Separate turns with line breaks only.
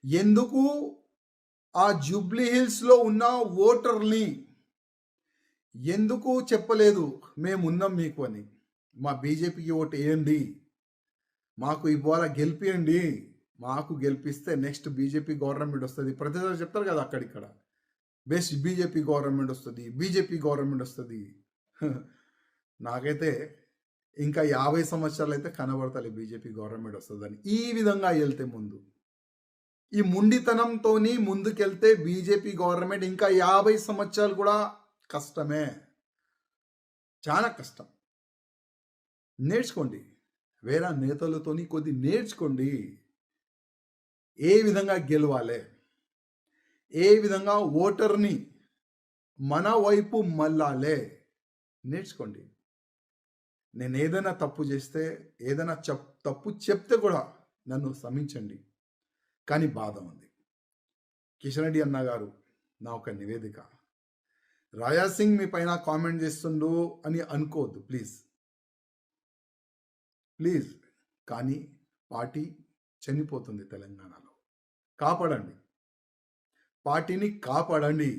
ఎందుకు ఆ జూబ్లీ హిల్స్‌లో ఉన్న ఓటర్‌ని ఎందుకు చెప్పలేదు మేమున్నాం మీకు అని. మా బీజేపీకి ఓటేయండి. మాకు ఇవాళ గెలిపియండి. మాకు గెలిపిస్తే నెక్స్ట్ బీజేపీ గవర్నమెంట్ వస్తది. ప్రతిసారి చెప్తారు కదా అక్కడిక్కడ. బెస్ట్ బీజేపీ గవర్నమెంట్ వస్తది. బీజేపీ గవర్నమెంట్ వస్తది. నాకైతే ఇంకా 50 సంవత్సరాలైతే కనబడతలే బీజేపీ గవర్నమెంట్ వస్తదని. ఈ విధంగా ఎళ్తే ముందు. ఈ ముండితనంతోని ముందుకెళ్తే బీజేపీ గవర్నమెంట్ ఇంకా 50 సంవత్సరాలు కూడా కష్టమే. చాలా కష్టం. నేర్చుకోండి. వేరే నేతలతోని కొద్ది నేర్చుకోండి. ఏ విధంగా గెలవాలే? ఏ విధంగా ఓటర్‌ని మన వైపు మళ్ళాలే? నేర్చుకోండి. నేనేదైనా తప్పు చేస్తే, ఏదైనా తప్పు చెప్తే కూడా నన్ను క్షమించండి. కానీ బాధ ఉంది. కిషన్ రెడ్డి అన్న గారు, నా ఒక నివేదిక. రాజా సింగ్ మీ పైన కామెంట్ చేస్తుండు అని అనుకోవద్దు ప్లీజ్. ప్లీజ్. కానీ పార్టీ చనిపోతుంది తెలంగాణలో. కాపాడండి. పార్టీని కాపాడండి.